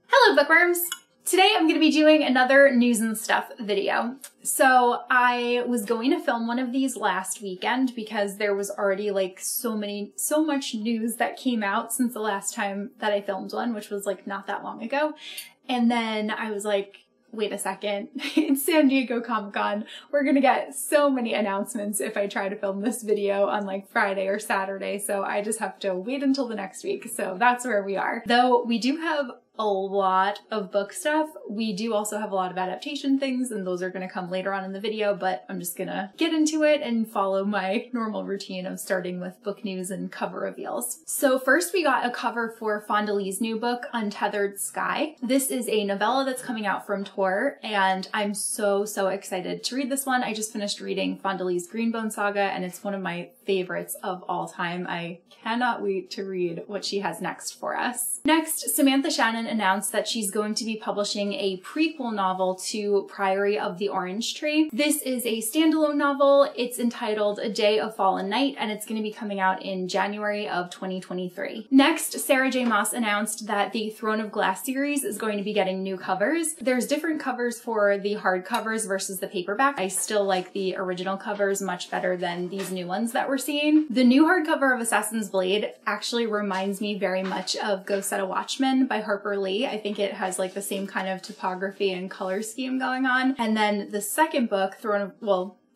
Hello bookworms! Today I'm going to be doing another news and stuff video. So I was going to film one of these last weekend because there was already like so much news that came out since the last time that I filmed one, which was like not that long ago. And then I was like, wait a second, it's San Diego Comic-Con. We're gonna get so many announcements if I try to film this video on like Friday or Saturday, so I just have to wait until the next week. So that's where we are. Though we do have a lot of book stuff, we do also have a lot of adaptation things, and those are gonna come later on in the video, but I'm just gonna get into it and follow my normal routine of starting with book news and cover reveals. So first we got a cover for Fonda Lee's new book, Untethered Sky. This is a novella that's coming out from Tor, and I'm so excited to read this one. I just finished reading Fonda Lee's Greenbone Saga, and it's one of my favorites of all time. I cannot wait to read what she has next for us. Next, Samantha Shannon announced that she's going to be publishing a prequel novel to Priory of the Orange Tree. This is a standalone novel. It's entitled A Day of Fallen Night, and it's going to be coming out in January of 2023. Next, Sarah J. Maas announced that the Throne of Glass series is going to be getting new covers. There's different covers for the hardcovers versus the paperback. I still like the original covers much better than these new ones that we're seeing. The new hardcover of Assassin's Blade actually reminds me very much of Go Set a Watchman by Harper Lee. I think it has like the same kind of typography and color scheme going on. And then the second book,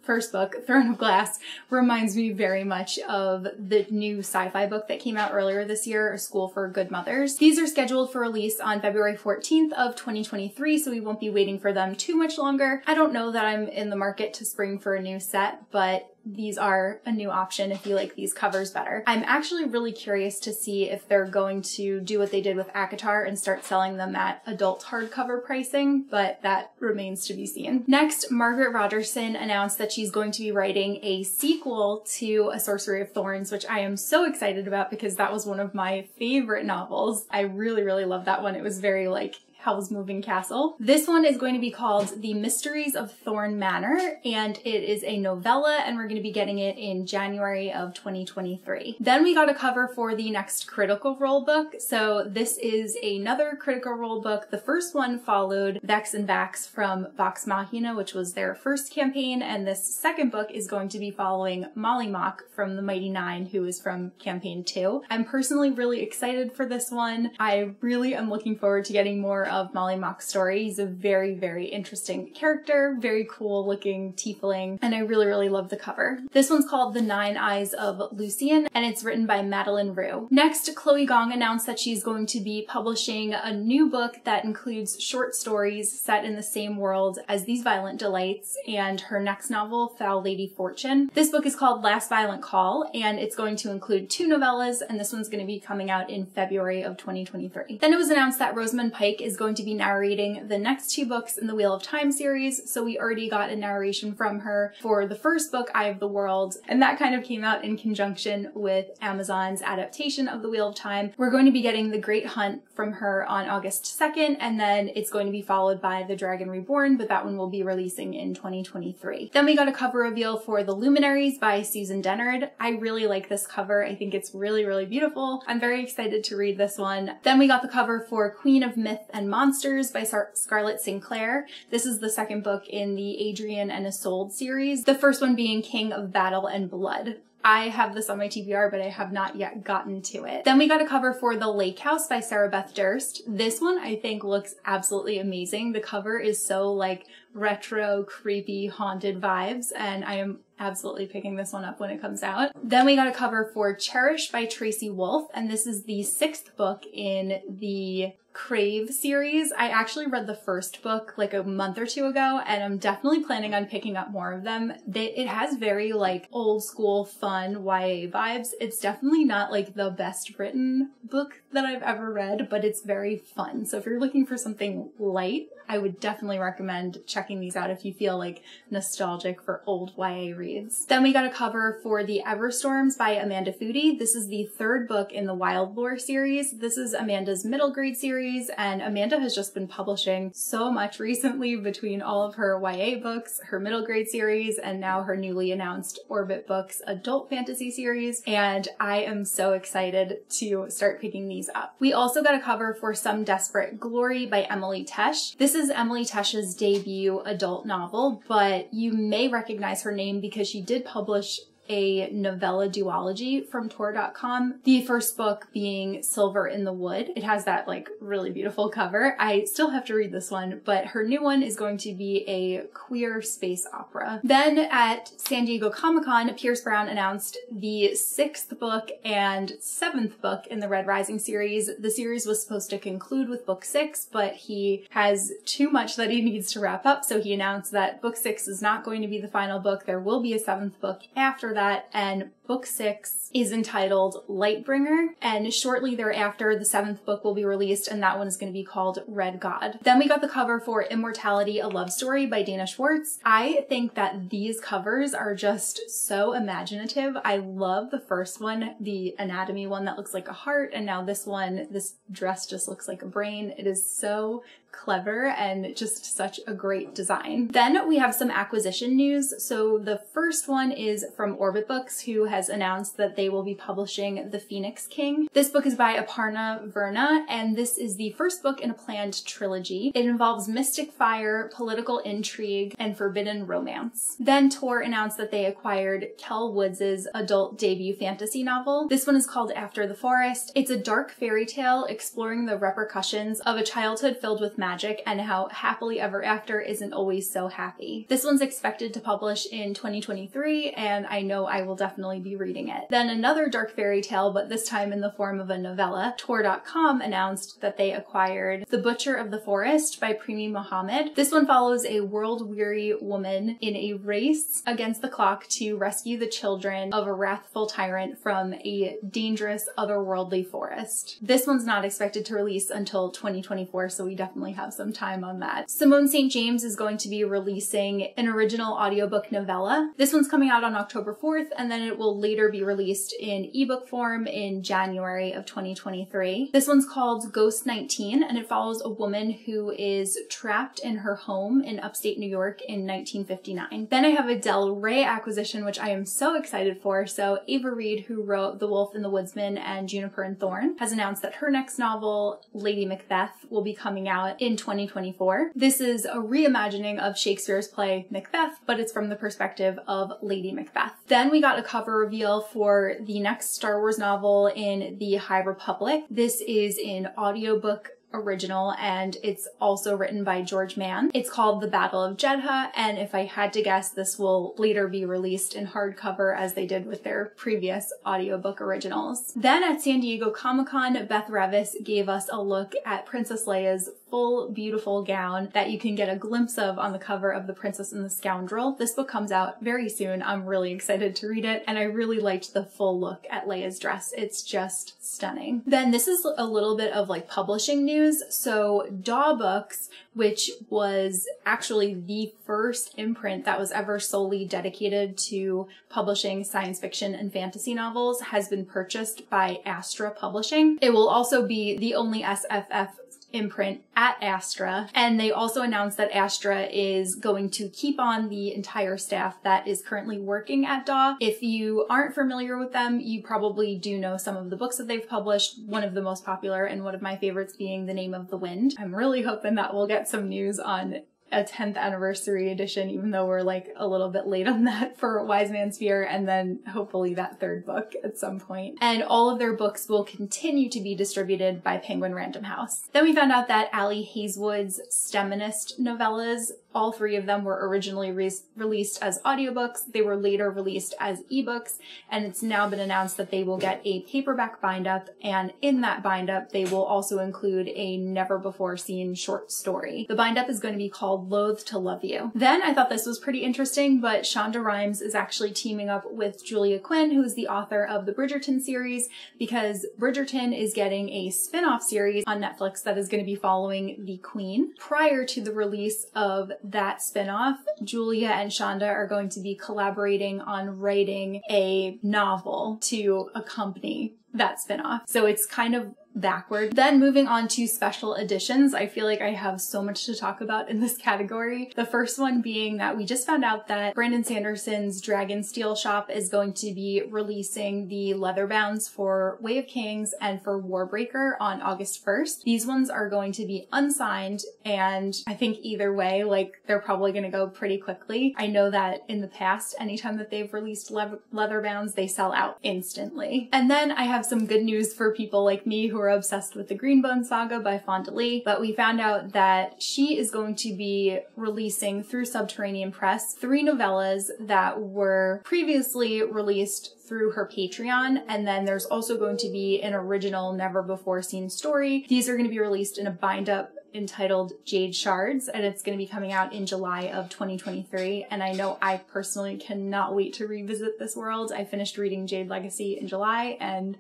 first book, Throne of Glass, reminds me very much of the new sci-fi book that came out earlier this year, A School for Good Mothers. These are scheduled for release on February 14th of 2023, so we won't be waiting for them too much longer. I don't know that I'm in the market to spring for a new set, but these are a new option if you like these covers better. I'm actually really curious to see if they're going to do what they did with ACOTAR and start selling them at adult hardcover pricing, but that remains to be seen. Next, Margaret Rogerson announced that she's going to be writing a sequel to A Sorcery of Thorns, which I am so excited about because that was one of my favorite novels. I really love that one. It was very like Hell's Moving Castle. This one is going to be called The Mysteries of Thorn Manor, and it is a novella, and we're going to be getting it in January of 2023. Then we got a cover for the next Critical Role book. So this is another Critical Role book. The first one followed Vex and Vax from Vox Machina, which was their first campaign, and this second book is going to be following Molly Mock from the Mighty Nine, who is from campaign 2. I'm personally really excited for this one. I really am looking forward to getting more of Molly Mock's story. He's a very interesting character, very cool looking tiefling, and I really love the cover. This one's called The Nine Eyes of Lucian, and it's written by Madeline Rue. Next, Chloe Gong announced that she's going to be publishing a new book that includes short stories set in the same world as These Violent Delights and her next novel, Foul Lady Fortune. This book is called Last Violent Call, and it's going to include 2 novellas, and this one's going to be coming out in February of 2023. Then it was announced that Rosamund Pike is going to be narrating the next 2 books in the Wheel of Time series, so we already got a narration from her for the first book, Eye of the World, and that kind of came out in conjunction with Amazon's adaptation of the Wheel of Time. We're going to be getting The Great Hunt from her on August 2nd, and then it's going to be followed by The Dragon Reborn, but that one will be releasing in 2023. Then we got a cover reveal for The Luminaries by Susan Dennard. I really like this cover. I think it's really beautiful. I'm very excited to read this one. Then we got the cover for Queen of Myth and Monsters by Scarlett Sinclair. This is the second book in the Adrian and Isolde series, the first one being King of Battle and Blood. I have this on my TBR, but I have not yet gotten to it. Then we got a cover for The Lake House by Sarah Beth Durst. This one I think looks absolutely amazing. The cover is so like retro, creepy, haunted vibes, and I am absolutely picking this one up when it comes out. Then we got a cover for Cherish by Tracy Wolff, and this is the 6th book in the Crave series. I actually read the first book like a month or 2 ago, and I'm definitely planning on picking up more of them. It has very like old school fun YA vibes. It's definitely not like the best written book that I've ever read, but it's very fun. So if you're looking for something light, I would definitely recommend checking these out if you feel like nostalgic for old YA reads. Then we got a cover for The Everstorms by Amanda Foody. This is the 3rd book in the Wild Lore series. This is Amanda's middle grade series. series, and Amanda has just been publishing so much recently between all of her YA books, her middle grade series, and now her newly announced Orbit Books adult fantasy series, and I am so excited to start picking these up. We also got a cover for Some Desperate Glory by Emily Tesh. This is Emily Tesh's debut adult novel, but you may recognize her name because she did publish a novella duology from Tor.com. The first book being Silver in the Wood. It has that like really beautiful cover. I still have to read this one, but her new one is going to be a queer space opera. Then at San Diego Comic-Con, Pierce Brown announced the 6th book and 7th book in the Red Rising series. The series was supposed to conclude with book 6, but he has too much that he needs to wrap up, so he announced that book 6 is not going to be the final book. There will be a 7th book after that, and book 6 is entitled Lightbringer, and shortly thereafter the 7th book will be released, and that one is going to be called Red God. Then we got the cover for Immortality, A Love Story by Dana Schwartz. I think that these covers are just so imaginative. I love the first one, the anatomy one that looks like a heart, and now this one, this dress just looks like a brain. It is so clever and just such a great design. Then we have some acquisition news. So the first one is from Orbit Books, who has announced that they will be publishing The Phoenix King. This book is by Aparna Verna, and this is the first book in a planned trilogy. It involves mystic fire, political intrigue, and forbidden romance. Then Tor announced that they acquired Kel Woods' adult debut fantasy novel. This one is called After the Forest. It's a dark fairy tale exploring the repercussions of a childhood filled with magic and how happily ever after isn't always so happy. This one's expected to publish in 2023, and I know I will definitely be reading it. Then another dark fairy tale, but this time in the form of a novella. Tor.com announced that they acquired The Butcher of the Forest by Primi Mohammed. This one follows a world-weary woman in a race against the clock to rescue the children of a wrathful tyrant from a dangerous otherworldly forest. This one's not expected to release until 2024, so we definitely have some time on that. Simone St. James is going to be releasing an original audiobook novella. This one's coming out on October 4th, and then it will later be released in ebook form in January of 2023. This one's called Ghost 19, and it follows a woman who is trapped in her home in upstate New York in 1959. Then I have a Del Rey acquisition, which I am so excited for. So Ava Reed, who wrote The Wolf and the Woodsman and Juniper and Thorn, has announced that her next novel, Lady Macbeth, will be coming out in 2024. This is a reimagining of Shakespeare's play Macbeth, but it's from the perspective of Lady Macbeth. Then we got a cover reveal for the next Star Wars novel in the High Republic. This is an audiobook original, and it's also written by George Mann. It's called The Battle of Jedha, and if I had to guess, this will later be released in hardcover as they did with their previous audiobook originals. Then at San Diego Comic-Con, Beth Revis gave us a look at Princess Leia's full beautiful gown that you can get a glimpse of on the cover of The Princess and the Scoundrel. This book comes out very soon. I'm really excited to read it, and I really liked the full look at Leia's dress. It's just stunning. Then this is a little bit of like publishing news. So Daw Books, which was actually the first imprint that was ever solely dedicated to publishing science fiction and fantasy novels, has been purchased by Astra Publishing. It will also be the only SFF imprint at Astra, and they also announced that Astra is going to keep on the entire staff that is currently working at Daw. If you aren't familiar with them, you probably do know some of the books that they've published, one of the most popular and one of my favorites being The Name of the Wind. I'm really hoping that we'll get some news on a 10th anniversary edition, even though we're like a little bit late on that for Wise Man's Fear, and then hopefully that third book at some point. And all of their books will continue to be distributed by Penguin Random House. Then we found out that Ali Hazelwood's STEMinist novellas, all three of them were originally released as audiobooks. They were later released as ebooks, and it's now been announced that they will get a paperback bind-up, and in that bind-up, they will also include a never-before-seen short story. The bind-up is going to be called Loathe to Love You. Then I thought this was pretty interesting, but Shonda Rhimes is actually teaming up with Julia Quinn, who is the author of the Bridgerton series, because Bridgerton is getting a spin-off series on Netflix that is going to be following the Queen. Prior to the release of that spin-off, Julia and Shonda are going to be collaborating on writing a novel to accompany that spin-off. So it's kind of backward. Then moving on to special editions, I feel like I have so much to talk about in this category. The first one being that we just found out that Brandon Sanderson's Dragonsteel shop is going to be releasing the leather bounds for Way of Kings and for Warbreaker on August 1st. These ones are going to be unsigned, and I think either way, like, they're probably going to go pretty quickly. I know that in the past, anytime that they've released leather bounds, they sell out instantly. And then I have some good news for people like me who are obsessed with the Greenbone Saga by Fonda, but we found out that she is going to be releasing through Subterranean Press 3 novellas that were previously released through her Patreon, and then there's also going to be an original never before seen story. These are going to be released in a bind-up entitled Jade Shards, and it's going to be coming out in July of 2023, and I know I personally cannot wait to revisit this world. I finished reading Jade Legacy in July, and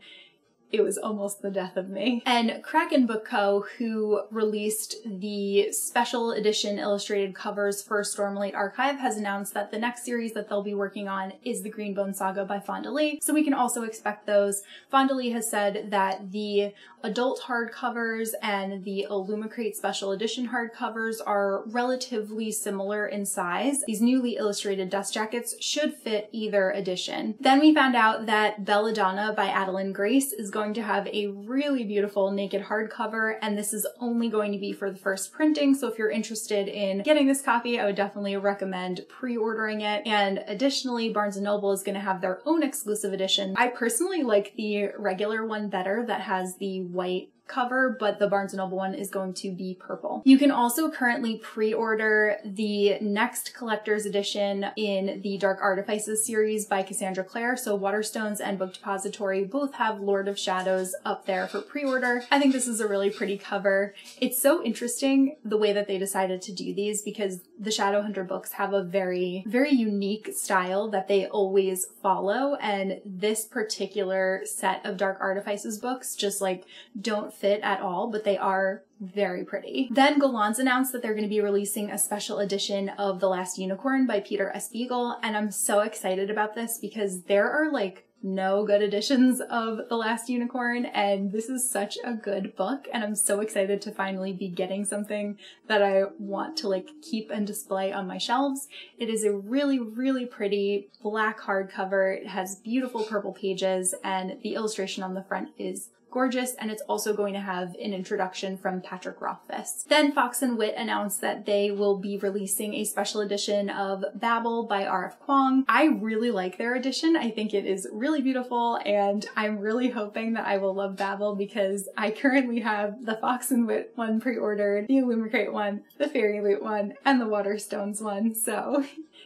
it was almost the death of me. And Kraken Book Co., who released the special edition illustrated covers for Stormlight Archive, has announced that the next series that they'll be working on is the Greenbone Saga by Fonda, so we can also expect those. Fonda has said that the adult hardcovers and the Illumicrate special edition hardcovers are relatively similar in size. These newly illustrated dust jackets should fit either edition. Then we found out that Belladonna by Adeline Grace is going to have a really beautiful naked hardcover, and this is only going to be for the first printing, so if you're interested in getting this copy, I would definitely recommend pre-ordering it. And additionally, Barnes & Noble is going to have their own exclusive edition. I personally like the regular one better that has the white cover, but the Barnes & Noble one is going to be purple. You can also currently pre-order the next collector's edition in the Dark Artifices series by Cassandra Clare, so Waterstones and Book Depository both have Lord of Shadows up there for pre-order. I think this is a really pretty cover. It's so interesting the way that they decided to do these, because the Shadowhunter books have a very, very unique style that they always follow, and this particular set of Dark Artifices books just like don't fit at all, but they are very pretty. Then Golan's announced that they're going to be releasing a special edition of The Last Unicorn by Peter S. Beagle, and I'm so excited about this because there are like no good editions of The Last Unicorn, and this is such a good book, and I'm so excited to finally be getting something that I want to like keep and display on my shelves. It is a really, really pretty black hardcover. It has beautiful purple pages, and the illustration on the front is gorgeous, and it's also going to have an introduction from Patrick Rothfuss. Then Fox and Wit announced that they will be releasing a special edition of Babel by R.F. Kuang. I really like their edition. I think it is really beautiful, and I'm really hoping that I will love Babel because I currently have the Fox and Wit one pre-ordered, the Illumicrate one, the Fairy Loot one, and the Waterstones one, so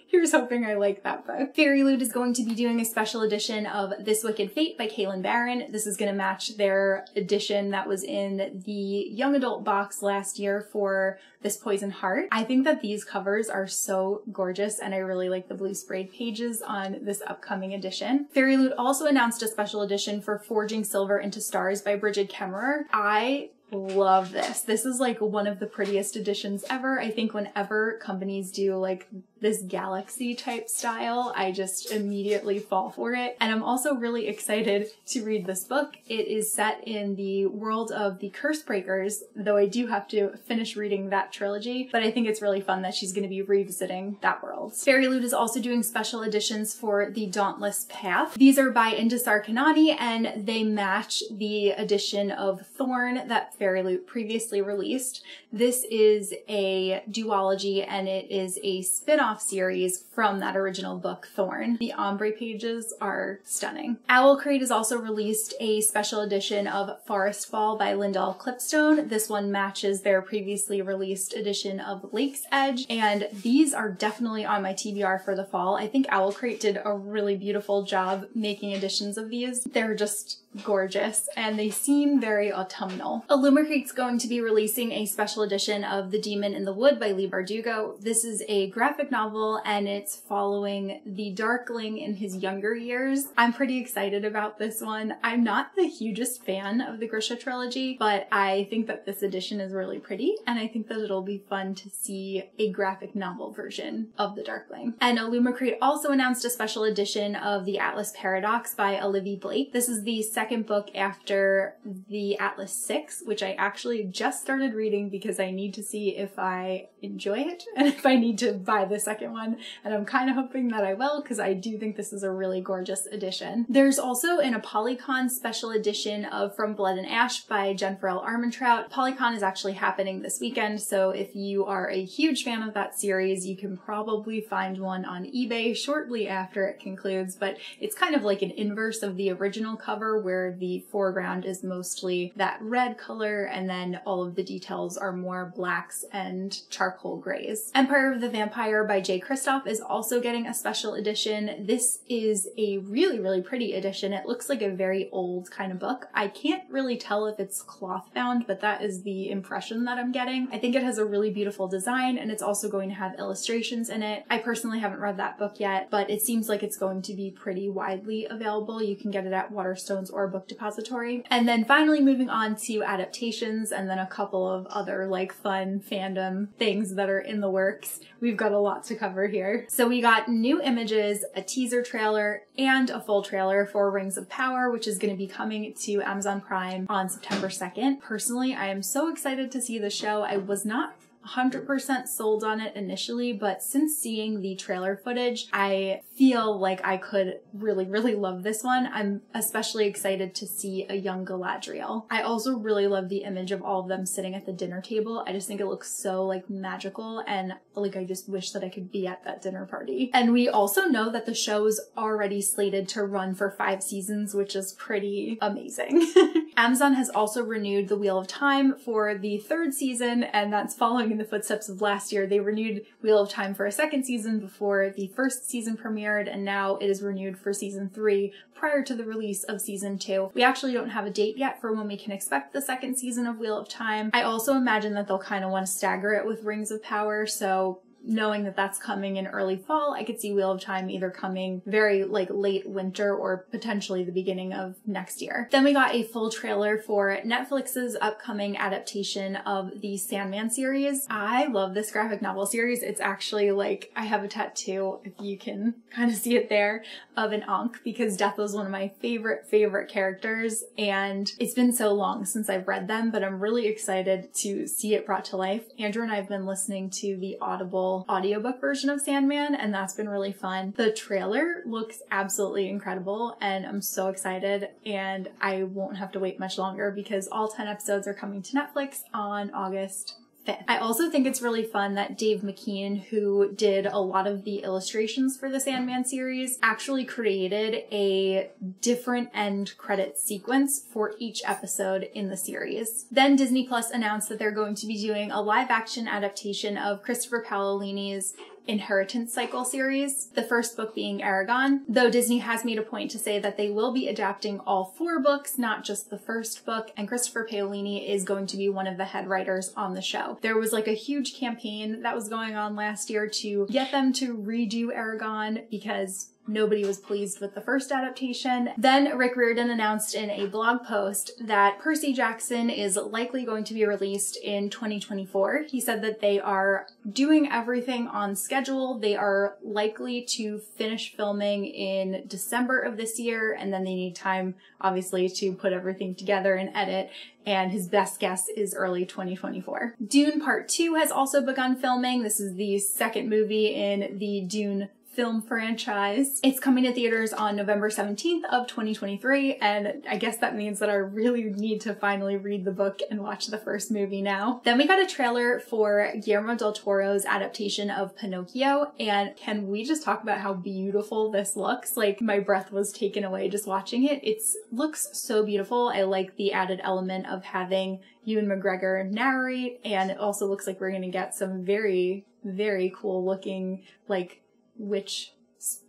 here's hoping I like that book. Fairy Loot is going to be doing a special edition of This Wicked Fate by Kaylin Barron. This is going to match their edition that was in the young adult box last year for This Poison Heart. I think that these covers are so gorgeous, and I really like the blue sprayed pages on this upcoming edition. Fairy Loot also announced a special edition for Forging Silver into Stars by Bridget Kemmerer. I love this. This is like one of the prettiest editions ever. I think whenever companies do like this galaxy type style, I just immediately fall for it. And I'm also really excited to read this book. It is set in the world of the Cursebreakers, though I do have to finish reading that trilogy, but I think it's really fun that she's going to be revisiting that world. Fairy Loot is also doing special editions for The Dauntless Path. These are by Indisar Kanani, and they match the edition of Thorn that Fairy Loot previously released. This is a duology, and it is a spin-off series from that original book, Thorn. The ombre pages are stunning. Owlcrate has also released a special edition of Forest Fall by Lyndall Clipstone. This one matches their previously released edition of Lake's Edge, and these are definitely on my TBR for the fall. I think Owlcrate did a really beautiful job making editions of these. They're just gorgeous, and they seem very autumnal. Illumicrate's going to be releasing a special edition of The Demon in the Wood by Lee Bardugo. This is a graphic novel, and it's following the Darkling in his younger years. I'm pretty excited about this one. I'm not the hugest fan of the Grisha trilogy, but I think that this edition is really pretty, and I think that it'll be fun to see a graphic novel version of the Darkling. And Illumicrate also announced a special edition of The Atlas Paradox by Olivia Blake. This is the second second book after the Atlas 6, which I actually just started reading because I need to see if I enjoy it and if I need to buy the second one. And I'm kind of hoping that I will, because I do think this is a really gorgeous edition. There's also an ApollyCon special edition of From Blood and Ash by Jennifer L. Armentrout. ApollyCon is actually happening this weekend, so if you are a huge fan of that series, you can probably find one on eBay shortly after it concludes, but it's kind of like an inverse of the original cover where the foreground is mostly that red color and then all of the details are more blacks and charcoal grays. Empire of the Vampire by Jay Kristoff is also getting a special edition. This is a really, really pretty edition. It looks like a very old kind of book. I can't really tell if it's cloth bound, but that is the impression that I'm getting. I think it has a really beautiful design, and it's also going to have illustrations in it. I personally haven't read that book yet, but it seems like it's going to be pretty widely available. You can get it at Waterstones or Book Depository. And then finally moving on to adaptations and then a couple of other like fun fandom things that are in the works. We've got a lot to cover here. So we got new images, a teaser trailer, and a full trailer for Rings of Power, which is going to be coming to Amazon Prime on September 2nd. Personally, I am so excited to see the show. I was not 100% sold on it initially, but since seeing the trailer footage, I feel like I could really, really love this one. I'm especially excited to see a young Galadriel. I also really love the image of all of them sitting at the dinner table. I just think it looks so like magical, and like I just wish that I could be at that dinner party. And we also know that the show is already slated to run for 5 seasons, which is pretty amazing. Amazon has also renewed The Wheel of Time for the 3rd season, and that's following in the footsteps of last year. They renewed Wheel of Time for a 2nd season before the 1st season premiered, and now it is renewed for season 3 prior to the release of season 2. We actually don't have a date yet for when we can expect the 2nd season of Wheel of Time. I also imagine that they'll kind of want to stagger it with Rings of Power, so knowing that that's coming in early fall, I could see Wheel of Time either coming very like late winter or potentially the beginning of next year. Then we got a full trailer for Netflix's upcoming adaptation of the Sandman series. I love this graphic novel series. It's actually like, I have a tattoo, if you can kind of see it there, of an Ankh, because Death was one of my favorite characters, and it's been so long since I've read them, but I'm really excited to see it brought to life. Andrew and I have been listening to the Audible audiobook version of Sandman, and that's been really fun. The trailer looks absolutely incredible, and I'm so excited, and I won't have to wait much longer because all 10 episodes are coming to Netflix on August 5th. I also think it's really fun that Dave McKean, who did a lot of the illustrations for the Sandman series, actually created a different end credit sequence for each episode in the series. Then Disney Plus announced that they're going to be doing a live-action adaptation of Christopher Paolini's Inheritance Cycle series, the first book being Aragon, though Disney has made a point to say that they will be adapting all 4 books, not just the first book, and Christopher Paolini is going to be one of the head writers on the show. There was like a huge campaign that was going on last year to get them to redo Aragon because nobody was pleased with the first adaptation. Then Rick Riordan announced in a blog post that Percy Jackson is likely going to be released in 2024. He said that they are doing everything on schedule. They are likely to finish filming in December of this year, and then they need time, obviously, to put everything together and edit. And his best guess is early 2024. Dune Part 2 has also begun filming. This is the 2nd movie in the Dune film franchise. It's coming to theaters on November 17th of 2023, and I guess that means that I really need to finally read the book and watch the first movie now. Then we got a trailer for Guillermo del Toro's adaptation of Pinocchio, and can we just talk about how beautiful this looks? Like, my breath was taken away just watching it. It looks so beautiful. I like the added element of having Ewan McGregor narrate, and it also looks like we're gonna get some very, very cool looking, like, witch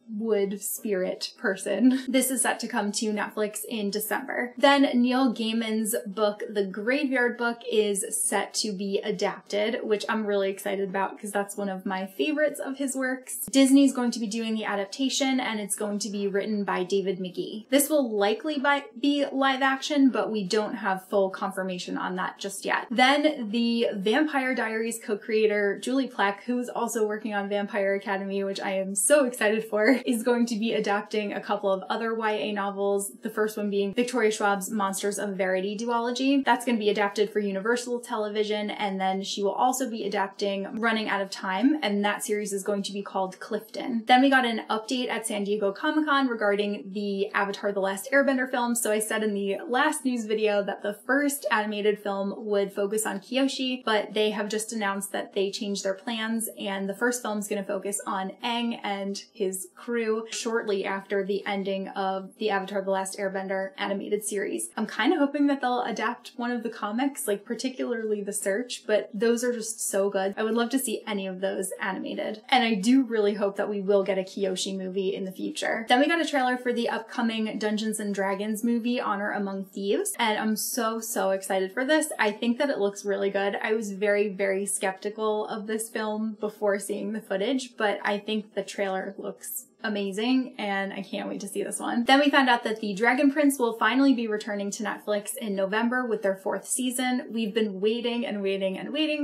wood spirit person. This is set to come to Netflix in December. Then Neil Gaiman's book, The Graveyard Book, is set to be adapted, which I'm really excited about because that's one of my favorites of his works. Disney's going to be doing the adaptation, and it's going to be written by David McGee. This will likely be live action, but we don't have full confirmation on that just yet. Then the Vampire Diaries co-creator Julie Plec, who's also working on Vampire Academy, which I am so excited for, Pixar is going to be adapting a couple of other YA novels, the first one being Victoria Schwab's Monsters of Verity duology. That's going to be adapted for Universal Television, and then she will also be adapting Running Out of Time, and that series is going to be called Clifton. Then we got an update at San Diego Comic-Con regarding the Avatar: The Last Airbender film. So I said in the last news video that the first animated film would focus on Kyoshi, but they have just announced that they changed their plans, and the first film is going to focus on Aang and his crew shortly after the ending of the Avatar: The Last Airbender animated series. I'm kind of hoping that they'll adapt one of the comics, like particularly The Search, but those are just so good. I would love to see any of those animated. And I do really hope that we will get a Kyoshi movie in the future. Then we got a trailer for the upcoming Dungeons & Dragons movie, Honor Among Thieves, and I'm so excited for this. I think that it looks really good. I was very skeptical of this film before seeing the footage, but I think the trailer looks amazing and I can't wait to see this one. Then we found out that The Dragon Prince will finally be returning to Netflix in November with their 4th season. We've been waiting and waiting.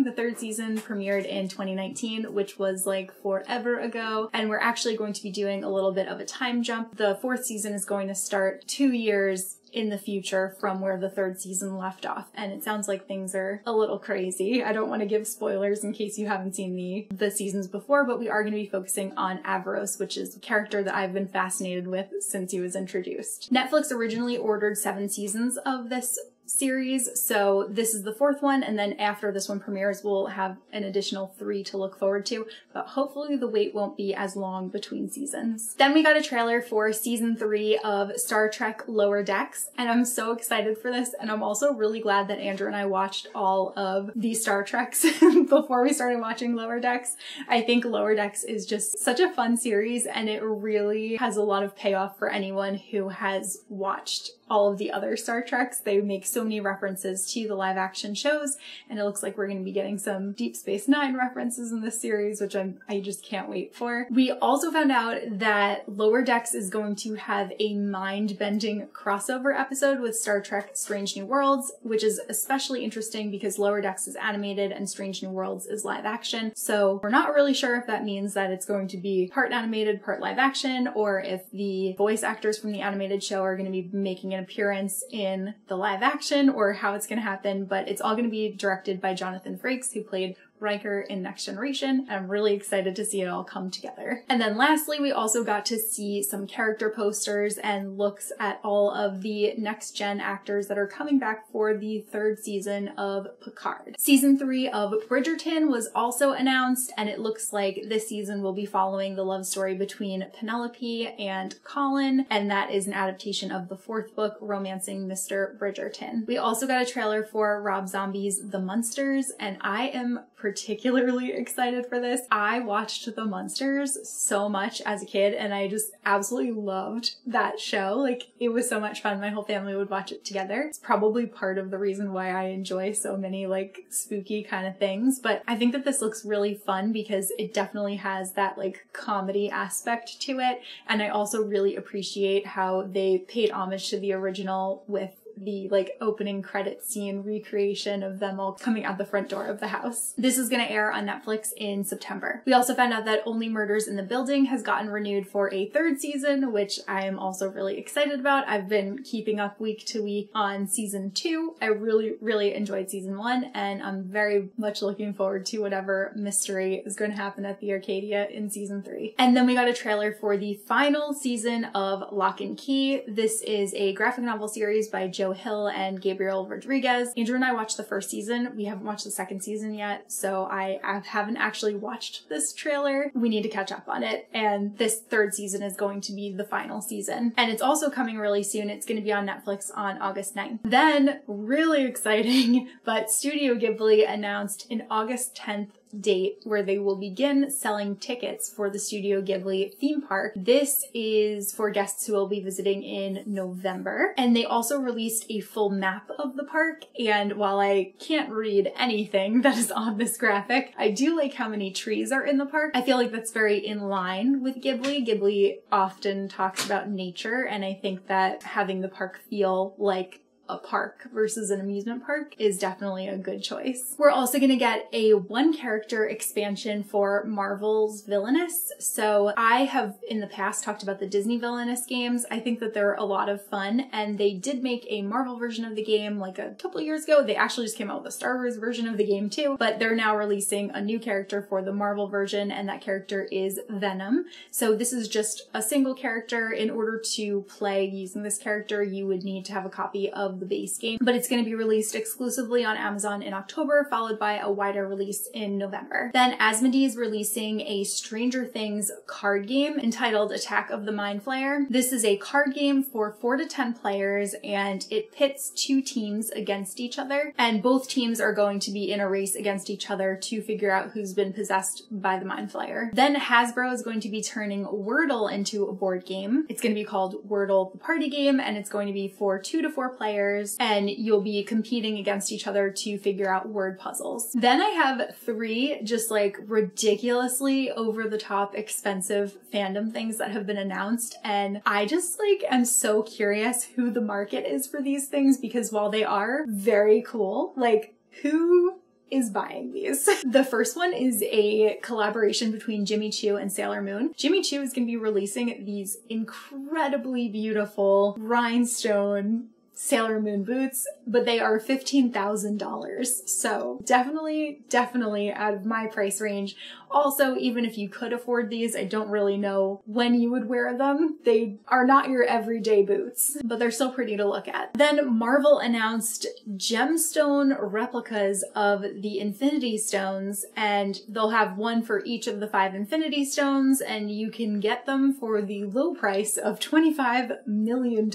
The 3rd season premiered in 2019, which was like forever ago, and we're actually going to be doing a little bit of a time jump. The 4th season is going to start 2 years in the future from where the 3rd season left off, and it sounds like things are a little crazy. I don't want to give spoilers in case you haven't seen the seasons before, but we are going to be focusing on Averos, which is a character that I've been fascinated with since he was introduced. Netflix originally ordered 7 seasons of this series, so this is the 4th one, and then after this one premieres we'll have an additional 3 to look forward to, but hopefully the wait won't be as long between seasons. Then we got a trailer for season 3 of Star Trek Lower Decks, and I'm so excited for this, and I'm also really glad that Andrew and I watched all of the Star Treks before we started watching Lower Decks. I think Lower Decks is just such a fun series, and it really has a lot of payoff for anyone who has watched all of the other Star Treks. They make so many references to the live action shows, and it looks like we're going to be getting some Deep Space Nine references in this series, which I just can't wait for. We also found out that Lower Decks is going to have a mind-bending crossover episode with Star Trek Strange New Worlds, which is especially interesting because Lower Decks is animated and Strange New Worlds is live action. So we're not really sure if that means that it's going to be part animated, part live action, or if the voice actors from the animated show are going to be making an appearance in the live action, or how it's going to happen, but it's all going to be directed by Jonathan Frakes, who played Riker in Next Generation, and I'm really excited to see it all come together. And then lastly, we also got to see some character posters and looks at all of the next gen actors that are coming back for the 3rd season of Picard. Season 3 of Bridgerton was also announced, and it looks like this season will be following the love story between Penelope and Colin, and that is an adaptation of the 4th book, Romancing Mr. Bridgerton. We also got a trailer for Rob Zombie's The Munsters, and I am particularly excited for this. I watched The Munsters so much as a kid, and I just absolutely loved that show. Like, it was so much fun. My whole family would watch it together. It's probably part of the reason why I enjoy so many like spooky kind of things, but I think that this looks really fun because it definitely has that like comedy aspect to it, and I also really appreciate how they paid homage to the original with the like opening credit scene recreation of them all coming out the front door of the house. This is going to air on Netflix in September. We also found out that Only Murders in the Building has gotten renewed for a 3rd season, which I am also really excited about. I've been keeping up week to week on season 2. I really enjoyed season 1, and I'm very much looking forward to whatever mystery is going to happen at the Arcadia in season 3. And then we got a trailer for the final season of Lock and Key. This is a graphic novel series by Joe Hill and Gabriel Rodriguez. Andrew and I watched the 1st season. We haven't watched the 2nd season yet, so I haven't actually watched this trailer. We need to catch up on it, and this 3rd season is going to be the final season. And it's also coming really soon. It's going to be on Netflix on August 9th. Then, really exciting, but Studio Ghibli announced an August 10th date where they will begin selling tickets for the Studio Ghibli theme park. This is for guests who will be visiting in November. And they also released a full map of the park. And while I can't read anything that is on this graphic, I do like how many trees are in the park. I feel like that's very in line with Ghibli. Ghibli often talks about nature, and I think that having the park feel like a park versus an amusement park is definitely a good choice. We're also going to get a 1-character expansion for Marvel's Villainous. So I have in the past talked about the Disney Villainous games. I think that they're a lot of fun, and they did make a Marvel version of the game like a couple years ago. They actually just came out with a Star Wars version of the game too, but they're now releasing a new character for the Marvel version, and that character is Venom. So this is just a single character. In order to play using this character, you would need to have a copy of the base game, but it's going to be released exclusively on Amazon in October, followed by a wider release in November. Then Asmodee is releasing a Stranger Things card game entitled Attack of the Mind Flayer. This is a card game for 4 to 10 players, and it pits 2 teams against each other, and both teams are going to be in a race against each other to figure out who's been possessed by the Mind Flayer. Then Hasbro is going to be turning Wordle into a board game. It's going to be called Wordle the Party Game, and it's going to be for 2 to 4 players, and you'll be competing against each other to figure out word puzzles. Then I have 3 just like ridiculously over the top expensive fandom things that have been announced, and I just like am so curious who the market is for these things, because while they are very cool, like who is buying these? The first one is a collaboration between Jimmy Choo and Sailor Moon. Jimmy Choo is going to be releasing these incredibly beautiful rhinestone Sailor Moon boots, but they are $15,000. So definitely out of my price range. Also, even if you could afford these, I don't really know when you would wear them. They are not your everyday boots, but they're still pretty to look at. Then Marvel announced gemstone replicas of the Infinity Stones, and they'll have one for each of the 5 Infinity Stones, and you can get them for the low price of $25 million.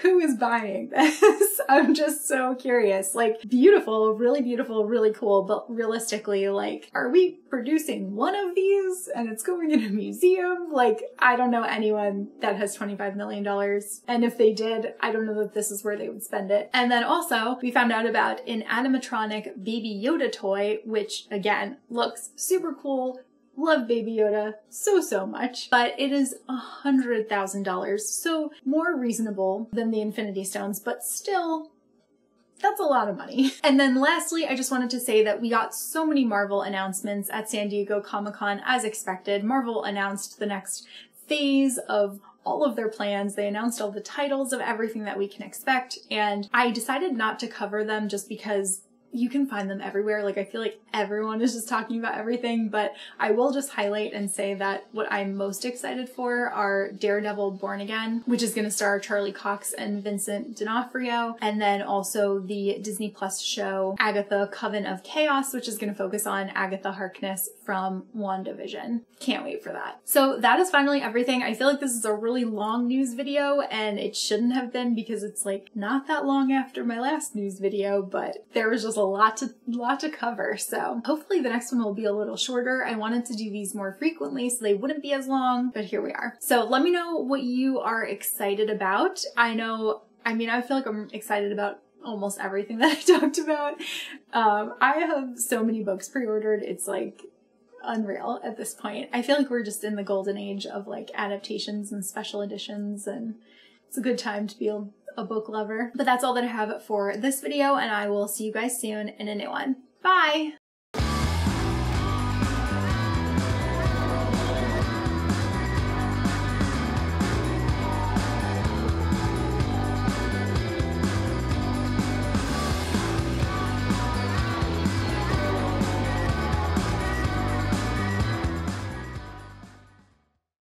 Who is buying this? I'm just so curious. Like, beautiful, really cool, but realistically, like, are we producing one of these and it's going in a museum? Like, I don't know anyone that has $25 million. And if they did, I don't know that this is where they would spend it. And then also, we found out about an animatronic Baby Yoda toy, which again, looks super cool. Love Baby Yoda so much, but it is $100,000. So more reasonable than the Infinity Stones, but still, that's a lot of money. And then lastly, I just wanted to say that we got so many Marvel announcements at San Diego Comic-Con as expected. Marvel announced the next phase of all of their plans. They announced all the titles of everything that we can expect, and I decided not to cover them just because you can find them everywhere. Like, I feel like everyone is just talking about everything, but I will just highlight and say that what I'm most excited for are Daredevil Born Again, which is going to star Charlie Cox and Vincent D'Onofrio, and then also the Disney Plus show Agatha Coven of Chaos, which is going to focus on Agatha Harkness from WandaVision. Can't wait for that. So that is finally everything. I feel like this is a really long news video, and it shouldn't have been because it's like not that long after my last news video, but there was just a lot to cover. So hopefully the next one will be a little shorter. I wanted to do these more frequently so they wouldn't be as long, but here we are. So let me know what you are excited about. I feel like I'm excited about almost everything that I talked about. I have so many books pre-ordered. It's like unreal at this point. I feel like we're just in the golden age of like adaptations and special editions, and it's a good time to be a book lover. But that's all that I have for this video, and I will see you guys soon in a new one. Bye!